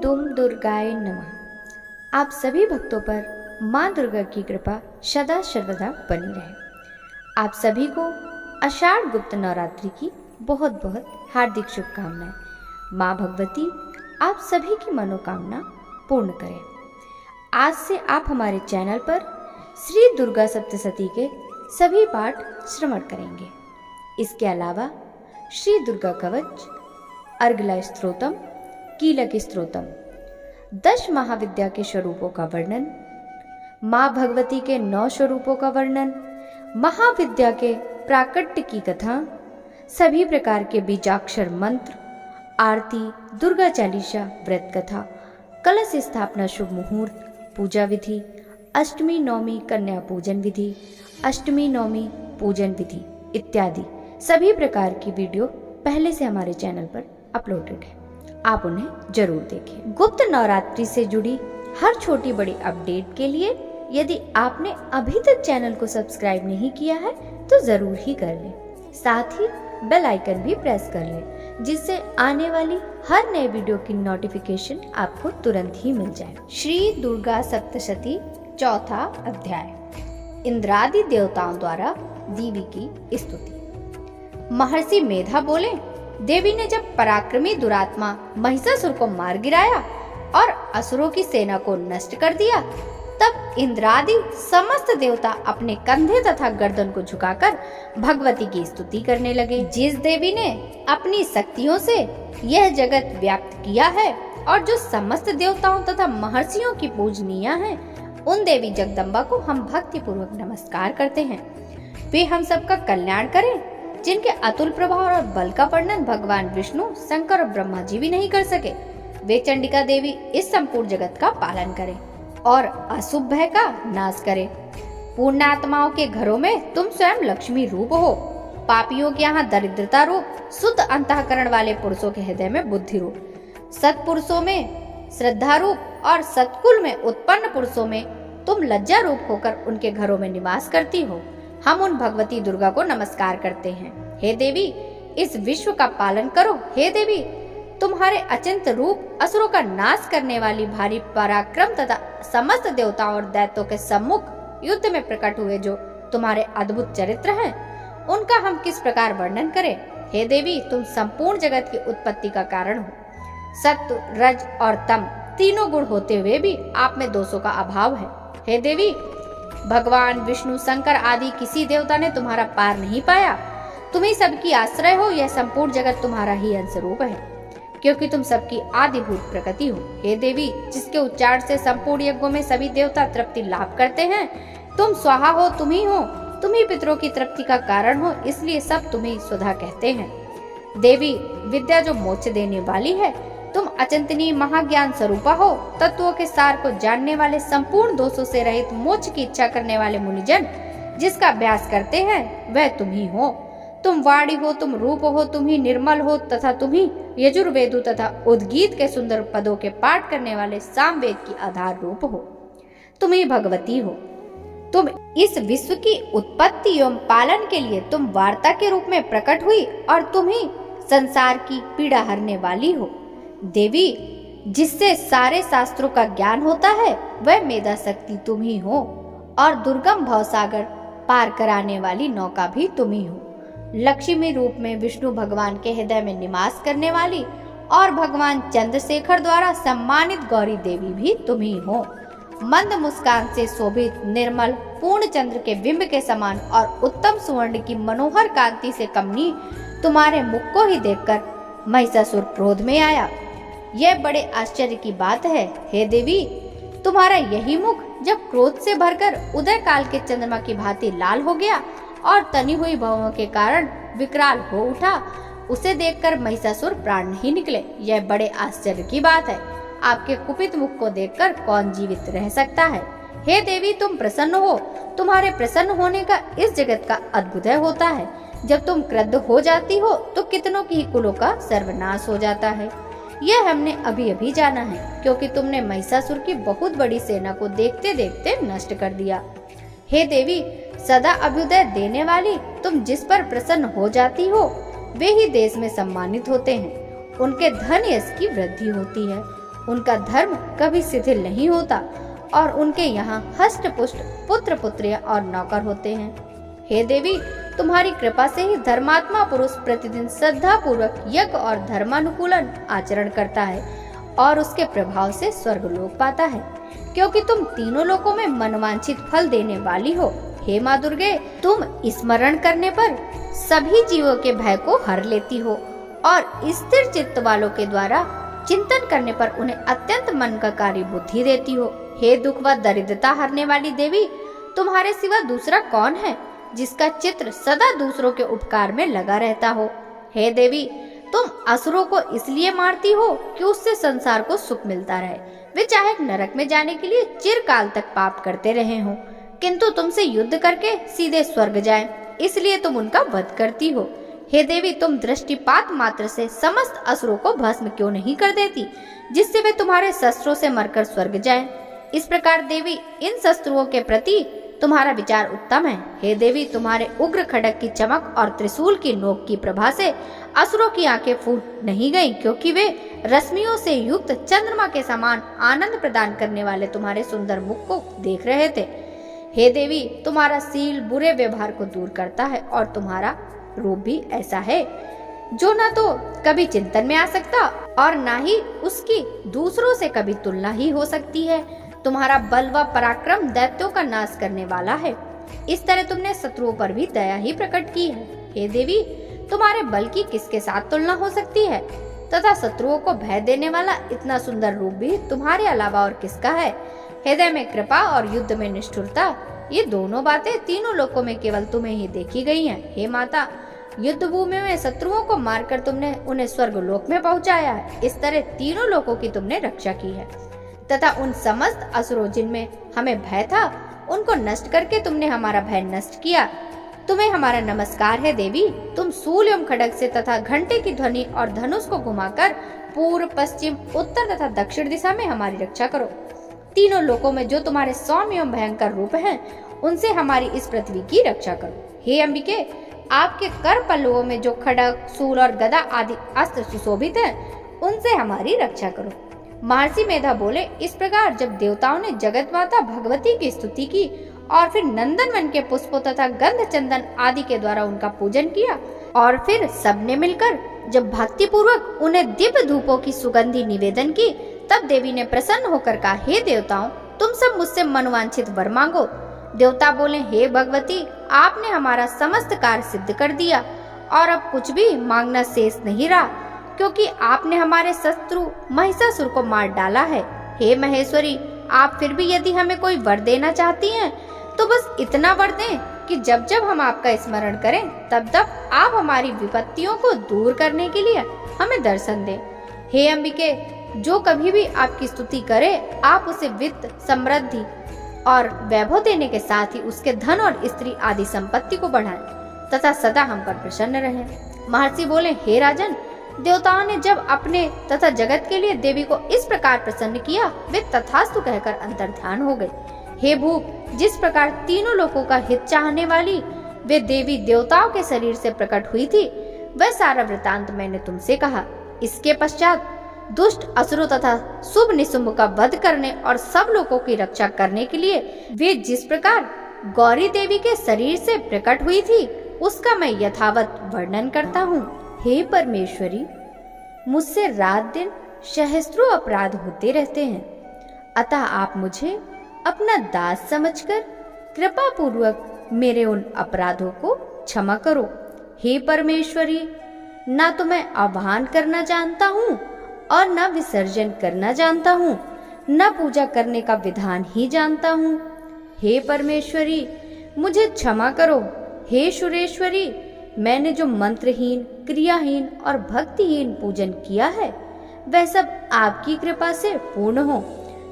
दुम दुर्गाय नमः। आप सभी भक्तों पर माँ दुर्गा की कृपा सदा सर्वदा बनी रहे। आप सभी को आषाढ़ गुप्त नवरात्रि की बहुत बहुत हार्दिक शुभकामनाएं। माँ भगवती आप सभी की मनोकामना पूर्ण करें। आज से आप हमारे चैनल पर श्री दुर्गा सप्तशती के सभी पाठ श्रवण करेंगे। इसके अलावा श्री दुर्गा कवच, अर्गला स्तोत्रम, कीलक स्तोत्रम, 10 महाविद्या के स्वरूपों का वर्णन, माँ भगवती के 9 स्वरूपों का वर्णन, महाविद्या के प्राकट्य की कथा, सभी प्रकार के बीजाक्षर मंत्र, आरती, दुर्गा चालीसा, व्रत कथा, कलश स्थापना शुभ मुहूर्त, पूजा विधि, अष्टमी नवमी कन्या पूजन विधि, अष्टमी नवमी पूजन विधि इत्यादि सभी प्रकार की वीडियो पहले से हमारे चैनल पर अपलोडेड है। आप उन्हें जरूर देखें। गुप्त नवरात्रि से जुड़ी हर छोटी बड़ी अपडेट के लिए यदि आपने अभी तक चैनल को सब्सक्राइब नहीं किया है तो जरूर ही कर लें। साथ ही बेल आइकन भी प्रेस कर लें, जिससे आने वाली हर नए वीडियो की नोटिफिकेशन आपको तुरंत ही मिल जाए। श्री दुर्गा सप्तशती चौथा अध्याय, इंद्रादि देवताओं द्वारा देवी की स्तुति। महर्षि मेधा बोले, देवी ने जब पराक्रमी दुरात्मा महिषासुर को मार गिराया और असुरों की सेना को नष्ट कर दिया, तब इंद्रादि समस्त देवता अपने कंधे तथा गर्दन को झुकाकर भगवती की स्तुति करने लगे। जिस देवी ने अपनी शक्तियों से यह जगत व्याप्त किया है और जो समस्त देवताओं तथा महर्षियों की पूजनीय है, उन देवी जगदम्बा को हम भक्ति पूर्वक नमस्कार करते हैं। वे हम सबका कल्याण करें, जिनके अतुल प्रभाव और बल का वर्णन भगवान विष्णु, शंकर और ब्रह्मा जी भी नहीं कर सके। वे चंडिका देवी इस संपूर्ण जगत का पालन करें और अशुभ भय का नाश करें। पूर्णात्माओं के घरों में तुम स्वयं लक्ष्मी रूप हो, पापियों के यहाँ दरिद्रता रूप, शुद्ध अंतःकरण वाले पुरुषों के हृदय में बुद्धि रूप, सत्पुरुषों में श्रद्धा रूप और सत्कुल में उत्पन्न पुरुषों में तुम लज्जा रूप होकर उनके घरों में निवास करती हो। हम उन भगवती दुर्गा को नमस्कार करते हैं। हे देवी, इस विश्व का पालन करो। हे देवी, तुम्हारे अचिंत रूप असुरों का नाश करने वाली भारी पराक्रम तथा समस्त देवताओं और दैत्यों के सम्मुख युद्ध में प्रकट हुए जो तुम्हारे अद्भुत चरित्र हैं, उनका हम किस प्रकार वर्णन करें। हे देवी, तुम संपूर्ण जगत की उत्पत्ति का कारण हो। सत्व, रज और तम तीनों गुण होते हुए भी आप में दोषों का अभाव है। हे देवी, भगवान विष्णु, शंकर आदि किसी देवता ने तुम्हारा पार नहीं पाया। तुम ही सबकी आश्रय हो। यह संपूर्ण जगत तुम्हारा ही अंश रूप है, क्योंकि तुम सबकी आदिभूत प्रकृति हो। हे देवी, जिसके उच्चारण से संपूर्ण यज्ञों में सभी देवता तृप्ति लाभ करते हैं, तुम स्वाहा हो, तुम ही पितरों की तृप्ति का कारण हो, इसलिए सब तुम्हें स्वधा कहते हैं। देवी, विद्या जो मोक्ष देने वाली है, तुम अचिंतनीय महाज्ञान स्वरूपा हो। तत्वों के सार को जानने वाले, संपूर्ण दोषों से रहित, मोक्ष की इच्छा करने वाले मुनिजन जिसका अभ्यास करते हैं वह तुम ही हो। तुम वाणी हो, तुम रूप हो, तुम ही निर्मल हो तथा तुम ही यजुर्वेदु तथा उद्गीत के सुंदर पदों के पाठ करने वाले सामवेद की आधार रूप हो। तुम ही भगवती हो। तुम इस विश्व की उत्पत्ति एवं पालन के लिए तुम वार्ता के रूप में प्रकट हुई और तुम ही संसार की पीड़ा हरने वाली हो। देवी, जिससे सारे शास्त्रों का ज्ञान होता है, वह मेधा शक्ति तुम ही हो और दुर्गम भवसागर पार कराने वाली नौका भी तुम ही हो। लक्ष्मी रूप में विष्णु भगवान के हृदय में निवास करने वाली और भगवान चंद्रशेखर द्वारा सम्मानित गौरी देवी भी तुम ही हो। मंद मुस्कान से शोभित निर्मल पूर्ण चंद्र के बिंब के समान और उत्तम सुवर्ण की मनोहर कांति से कमनीय तुम्हारे मुख को ही देखकर महिषासुर क्रोध में आया। यह बड़े आश्चर्य की बात है। हे देवी, तुम्हारा यही मुख जब क्रोध से भरकर उदय काल के चंद्रमा की भांति लाल हो गया और तनी हुई भवों के कारण विकराल हो उठा, उसे देखकर महिषासुर प्राण नहीं निकले। यह बड़े आश्चर्य की बात है। आपके कुपित मुख को देखकर कौन जीवित रह सकता है। हे देवी, तुम प्रसन्न हो। तुम्हारे प्रसन्न होने का इस जगत का अद्भुत होता है। जब तुम क्रुद्ध हो जाती हो तो कितनों की कुलों का सर्वनाश हो जाता है। यह हमने अभी अभी जाना है, क्योंकि तुमने महिषासुर की बहुत बड़ी सेना को देखते देखते नष्ट कर दिया। हे देवी, सदा अभ्युदय देने वाली, तुम जिस पर प्रसन्न हो जाती हो वे ही देश में सम्मानित होते हैं। उनके धन यश की वृद्धि होती है उनका धर्म कभी शिथिल नहीं होता और उनके यहाँ हष्ट पुष्ट पुत्र पुत्रियां और नौकर होते हैं। हे देवी, तुम्हारी कृपा से ही धर्मात्मा पुरुष प्रतिदिन श्रद्धा पूर्वक यज्ञ और धर्मानुकूलन आचरण करता है और उसके प्रभाव से स्वर्ग लोक पाता है, क्योंकि तुम तीनों लोकों में मनवांछित फल देने वाली हो। हे माँ दुर्गे, तुम स्मरण करने पर सभी जीवों के भय को हर लेती हो और स्थिर चित्त वालों के द्वारा चिंतन करने पर उन्हें अत्यंत मन का कार्य बुद्धि देती हो। हे दुख व दरिद्रता हरने वाली देवी, तुम्हारे सिवा दूसरा कौन है जिसका चित्र सदा दूसरों के उपकार में लगा रहता हो। हे देवी, तुम असुरों को इसलिए मारती हो कि उससे संसार को सुख मिलता रहे। वे चाहे नरक में जाने के लिए चिरकाल तक पाप करते रहे हों, किंतु तुमसे युद्ध करके सीधे स्वर्ग जाएं, इसलिए तुम उनका वध करती हो। हे देवी, तुम दृष्टिपात मात्र से समस्त असुरों को भस्म क्यों नहीं कर देती, जिससे वे तुम्हारे शस्त्रों से मरकर स्वर्ग जाएं। इस प्रकार देवी, इन शस्त्रुओं के प्रति तुम्हारा विचार उत्तम है। हे देवी, तुम्हारे उग्र खड्ग की चमक और त्रिशूल की नोक की प्रभा से असुरों की आंखें फूट नहीं गईं, क्योंकि वे रश्मियों से युक्त चंद्रमा के समान आनंद प्रदान करने वाले तुम्हारे सुंदर मुख को देख रहे थे। हे देवी, तुम्हारा सील बुरे व्यवहार को दूर करता है और तुम्हारा रूप भी ऐसा है जो न तो कभी चिंतन में आ सकता और न ही उसकी दूसरों से कभी तुलना ही हो सकती है। तुम्हारा बल व पराक्रम दैत्यों का नाश करने वाला है। इस तरह तुमने शत्रुओं पर भी दया ही प्रकट की है। हे देवी, तुम्हारे बल की किसके साथ तुलना हो सकती है, तथा शत्रुओं को भय देने वाला इतना सुंदर रूप भी तुम्हारे अलावा और किसका है। हृदय में कृपा और युद्ध में निष्ठुरता, ये दोनों बातें तीनों लोकों में केवल तुम्हें ही देखी गई हैं। हे माता, युद्ध भूमि में शत्रुओं को मारकर तुमने उन्हें स्वर्ग लोक में पहुंचाया है। इस तरह तीनों लोकों की तुमने रक्षा की है तथा उन समस्त असुरों जिनमें हमें भय था, उनको नष्ट करके तुमने हमारा भय नष्ट किया। तुम्हें हमारा नमस्कार है देवी। तुम सूल एवं खड्ग से तथा घंटे की ध्वनि और धनुष को घुमाकर पूर्व, पश्चिम, उत्तर तथा दक्षिण दिशा में हमारी रक्षा करो। तीनों लोकों में जो तुम्हारे सौम्य एवं भयंकर रूप हैं, उनसे हमारी इस पृथ्वी की रक्षा करो। हे अंबिके, आपके कर पल्लवों में जो खड्ग, सूल और गदा आदि अस्त्र सुशोभित हैं, उनसे हमारी रक्षा करो। महर्षि मेधा बोले, इस प्रकार जब देवताओं ने जगत माता भगवती की स्तुति की और फिर नंदन वन के पुष्पों तथा गंध चंदन आदि के द्वारा उनका पूजन किया और फिर सबने मिलकर जब भक्ति पूर्वक उन्हें दिव्य धूपों की सुगंधि निवेदन की, तब देवी ने प्रसन्न होकर कहा, हे देवताओं, तुम सब मुझसे मनवांछित वर मांगो। देवता बोले, हे भगवती, आपने हमारा समस्त कार्य सिद्ध कर दिया और अब कुछ भी मांगना शेष नहीं रहा, क्योंकि आपने हमारे शत्रु महिषासुर को मार डाला है। हे महेश्वरी, आप फिर भी यदि हमें कोई वर देना चाहती हैं, तो बस इतना वर दें कि जब जब हम आपका स्मरण करें, तब तब आप हमारी विपत्तियों को दूर करने के लिए हमें दर्शन दें। हे अंबिके, जो कभी भी आपकी स्तुति करे, आप उसे वित्त, समृद्धि और वैभव देने के साथ ही उसके धन और स्त्री आदि संपत्ति को बढ़ाएं तथा सदा हम पर प्रसन्न रहें। महर्षि बोले, हे राजन, देवताओं ने जब अपने तथा जगत के लिए देवी को इस प्रकार प्रसन्न किया, वे तथास्तु कहकर अंतर्ध्यान हो गए। हे भूप, जिस प्रकार तीनों लोगों का हित चाहने वाली वे देवी देवताओं के शरीर से प्रकट हुई थी, वह सारा वृतांत मैंने तुमसे कहा। इसके पश्चात दुष्ट असुरों तथा शुभ निशुंभ का वध करने और सब लोगों की रक्षा करने के लिए वे जिस प्रकार गौरी देवी के शरीर से प्रकट हुई थी, उसका मैं यथावत वर्णन करता हूँ। हे परमेश्वरी, मुझसे रात दिन सहस्त्रों अपराध होते रहते हैं, अतः आप मुझे अपना दास समझकर कृपा पूर्वक मेरे उन अपराधों को क्षमा करो। हे परमेश्वरी, न तो मैं आह्वान करना जानता हूँ और न विसर्जन करना जानता हूँ, न पूजा करने का विधान ही जानता हूँ। हे परमेश्वरी, मुझे क्षमा करो। हे सुरेश्वरी, मैंने जो मंत्रहीन, क्रियाहीन और भक्तिहीन पूजन किया है, वह सब आपकी कृपा से पूर्ण हो।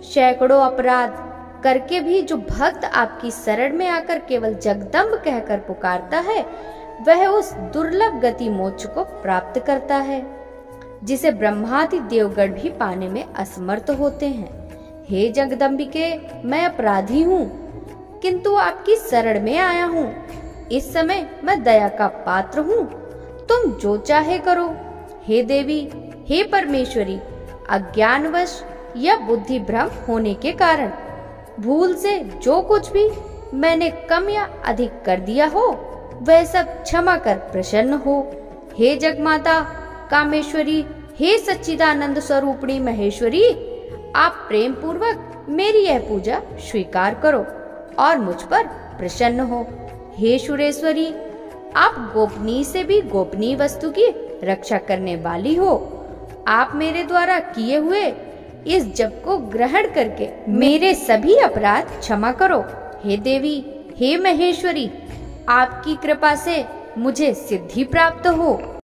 सैकड़ों अपराध करके भी जो भक्त आपकी शरण में आकर केवल जगदम्ब कहकर पुकारता है, वह उस दुर्लभ गति मोक्ष को प्राप्त करता है, जिसे ब्रह्मादि देवगण भी पाने में असमर्थ होते हैं। हे जगदम्बिके, मैं अपराधी हूँ, किंतु आपकी शरण में आया हूँ। इस समय मैं दया का पात्र हूँ, तुम जो चाहे करो। हे देवी, हे परमेश्वरी, अज्ञानवश या बुद्धि भ्रम होने के कारण भूल से जो कुछ भी मैंने कम या अधिक कर दिया हो वह सब क्षमा कर प्रसन्न हो। हे जगमाता कामेश्वरी, हे सच्चिदानंद स्वरूपिणी महेश्वरी, आप प्रेम पूर्वक मेरी यह पूजा स्वीकार करो और मुझ पर प्रसन्न हो। हे सुरेश्वरी, आप गोपनीय से भी गोपनीय वस्तु की रक्षा करने वाली हो। आप मेरे द्वारा किए हुए इस जप को ग्रहण करके मेरे सभी अपराध क्षमा करो। हे देवी, हे महेश्वरी, आपकी कृपा से मुझे सिद्धि प्राप्त हो।